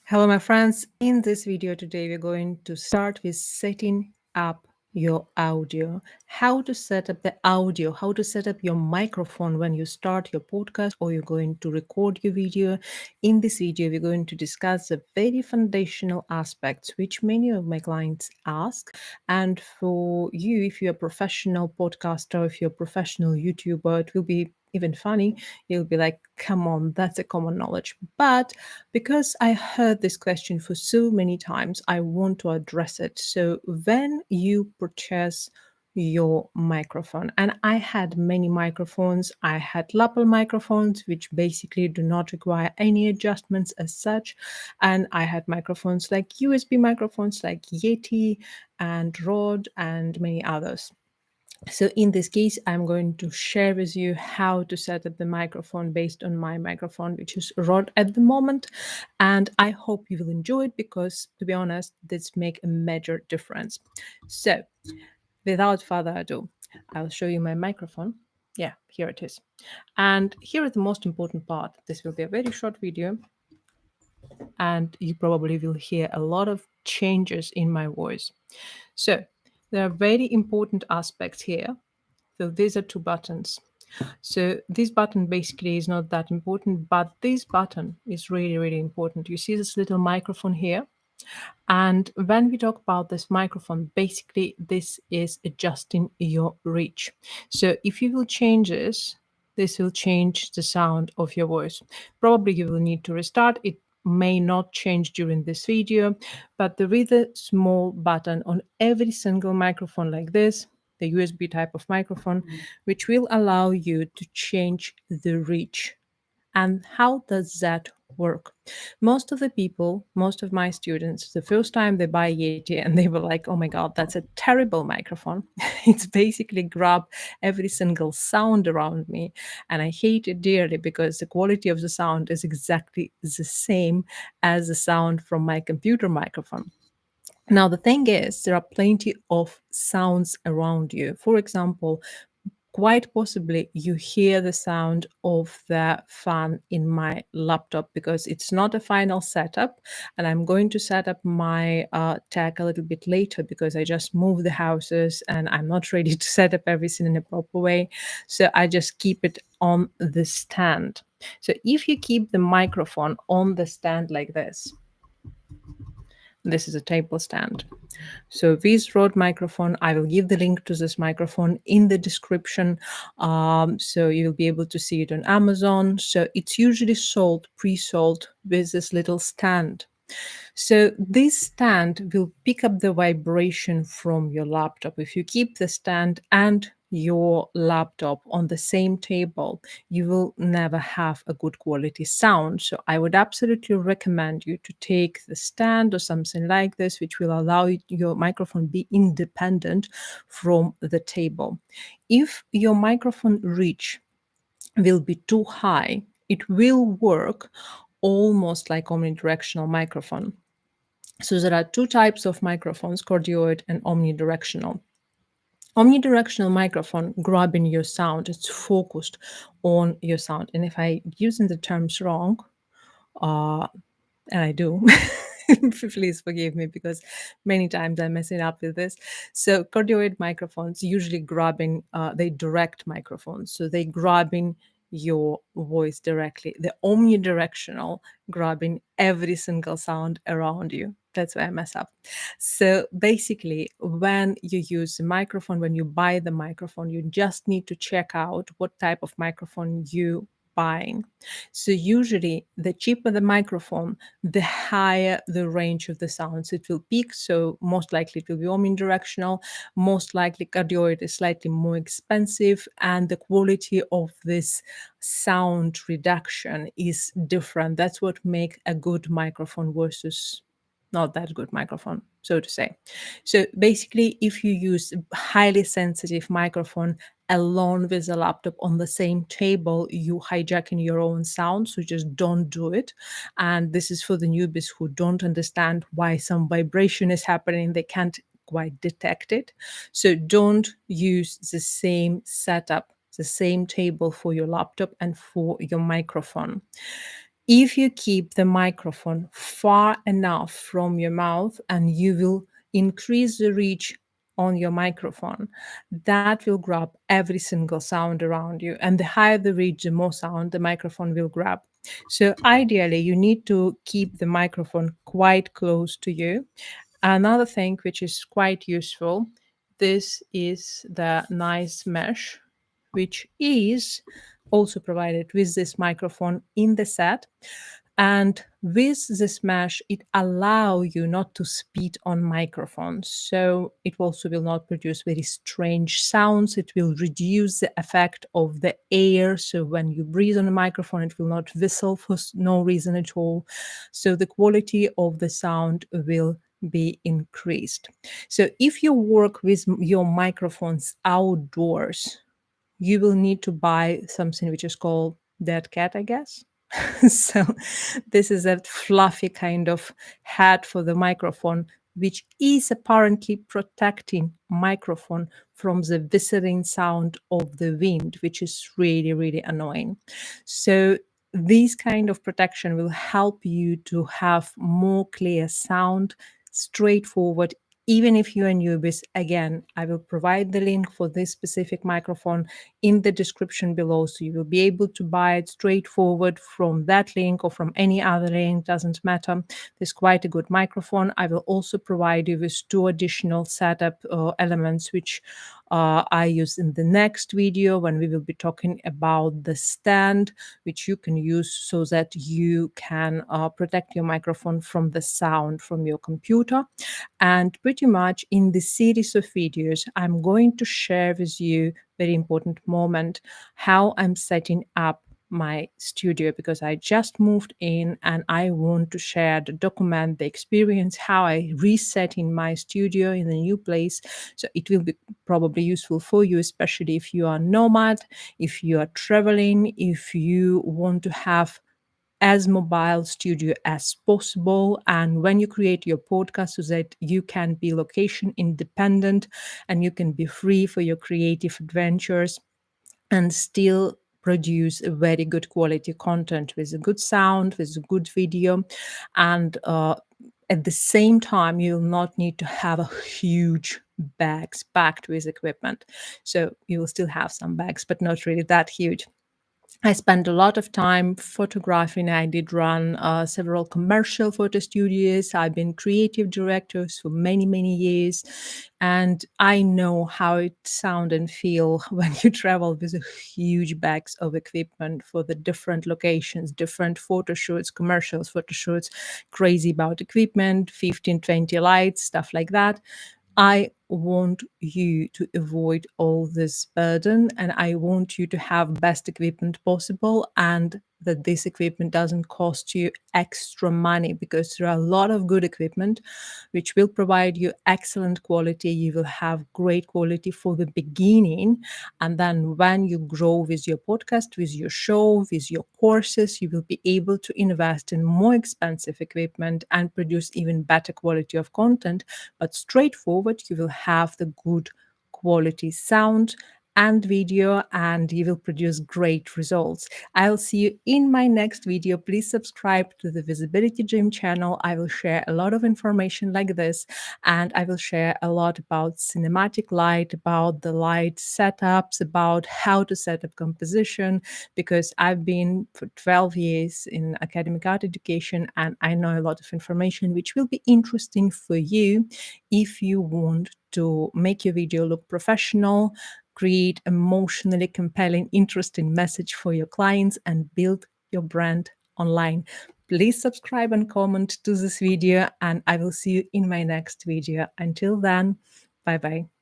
Hello, my friends. In this video today, we're going to start with setting up your audio. How to set up the audio, how to set up your microphone when you start your podcast or you're going to record your video. In this video, we're going to discuss the very foundational aspects which many of my clients ask. And for you, if you're a professional podcaster, if you're a professional YouTuber, it will be even funny. You'll be like, come on, that's a common knowledge. But because I heard this question for so many times, I want to address it. So, when you purchase your microphone, and I had many microphones, I had lapel microphones, which basically do not require any adjustments as such. And I had microphones like USB microphones, like Yeti and Rode, and many others. So in this case, I'm going to share with you how to set up the microphone based on my microphone, which is Rode at the moment. And I hope you will enjoy it because, to be honest, this make a major difference. So without further ado, I'll show you my microphone. Yeah, here it is. And here is the most important part. This will be a very short video, and you probably will hear a lot of changes in my voice. So there are very important aspects here. So these are two buttons. So this button basically is not that important, but this button is really, really important. You see this little microphone here? And when we talk about this microphone, basically this is adjusting your reach. So if you will change this will change the sound of your voice. Probably you will need to restart. It may not change during this video, but there is a small button on every single microphone like this, the USB type of microphone, which will allow you to change the reach. And how does that work? Most of the people, most of my students, the first time they buy Yeti and they were like, oh my God, that's a terrible microphone. It's basically grab every single sound around me. And I hate it dearly because the quality of the sound is exactly the same as the sound from my computer microphone. Now, the thing is, there are plenty of sounds around you. For example, quite possibly you hear the sound of the fan in my laptop because it's not a final setup, and I'm going to set up my tech a little bit later because I just moved the houses and I'm not ready to set up everything in a proper way, so I just keep it on the stand. So if you keep the microphone on the stand like this is a table stand. So this Rode microphone, I will give the link to this microphone in the description. So you'll be able to see it on Amazon. So it's usually sold, pre-sold with this little stand. So this stand will pick up the vibration from your laptop. If you keep the stand and your laptop on the same table, you will never have a good quality sound. So I would absolutely recommend you to take the stand or something like this, which will allow your microphone be independent from the table. If your microphone reach will be too high, it will work almost like omnidirectional microphone. So there are two types of microphones, cardioid and omnidirectional. Omnidirectional microphone grabbing your sound, it's focused on your sound. And if I using the terms wrong, uh, and I do, please forgive me because many times I'm messing up with this. So cardioid microphones usually grabbing, they direct microphones. So they grabbing your voice directly. The omnidirectional grabbing every single sound around you. That's where I mess up. So basically, when you use the microphone, when you buy the microphone, you just need to check out what type of microphone you buying. So usually the cheaper the microphone, the higher the range of the sounds it will peak. So most likely it will be omnidirectional. Most likely cardioid is slightly more expensive, and the quality of this sound reduction is different. That's what makes a good microphone versus not that good microphone, so to say. So basically, if you use a highly sensitive microphone alone with a laptop on the same table, you hijacking your own sound. So just don't do it. And this is for the newbies who don't understand why some vibration is happening. They can't quite detect it. So don't use the same setup, the same table for your laptop and for your microphone. If you keep the microphone far enough from your mouth, and you will increase the reach on your microphone, that will grab every single sound around you. And the higher the reach, the more sound the microphone will grab. So ideally, you need to keep the microphone quite close to you. Another thing which is quite useful, this is the nice mesh, which is also provided with this microphone in the set. And with this mesh, it allow you not to spit on microphones. So it also will not produce very strange sounds. It will reduce the effect of the air. So when you breathe on a microphone, it will not whistle for no reason at all. So the quality of the sound will be increased. So if you work with your microphones outdoors, you will need to buy something which is called dead cat, I guess. So this is a fluffy kind of hat for the microphone, which is apparently protecting microphone from the whistling sound of the wind, which is really, really annoying. So this kind of protection will help you to have more clear sound, straightforward. Even if you're a newbies, again, I will provide the link for this specific microphone in the description below. So you will be able to buy it straightforward from that link or from any other link, doesn't matter. There's quite a good microphone. I will also provide you with two additional setup elements, which I use in the next video when we will be talking about the stand, which you can use so that you can protect your microphone from the sound from your computer. And pretty much in this series of videos, I'm going to share with you very important moment, how I'm setting up my studio, because I just moved in and I want to share the document, the experience, how I reset in my studio in the new place. So it will be probably useful for you, especially if you are nomad, if you are traveling, if you want to have as mobile studio as possible. And when you create your podcast, so that you can be location independent and you can be free for your creative adventures and still produce a very good quality content with a good sound, with a good video. And at the same time, you'll not need to have a huge bags packed with equipment. So you will still have some bags, but not really that huge. I spent a lot of time photographing. I did run several commercial photo studios. I've been creative directors for many, many years. And I know how it sound and feel when you travel with a huge bags of equipment for the different locations, different photo shoots, commercials, photo shoots, crazy about equipment, 15, 20 lights, stuff like that. I want you to avoid all this burden, and I want you to have best equipment possible, and that this equipment doesn't cost you extra money, because there are a lot of good equipment which will provide you excellent quality. You will have great quality for the beginning, and then when you grow with your podcast, with your show, with your courses, you will be able to invest in more expensive equipment and produce even better quality of content. But straightforward, you will have the good quality sound and video, and you will produce great results. I'll see you in my next video. Please subscribe to the Visibility Gym channel. I will share a lot of information like this, and I will share a lot about cinematic light, about the light setups, about how to set up composition, because I've been for 12 years in academic art education, and I know a lot of information which will be interesting for you if you want to make your video look professional, create emotionally compelling, interesting message for your clients, and build your brand online. Please subscribe and comment to this video, and I will see you in my next video. Until then, bye bye.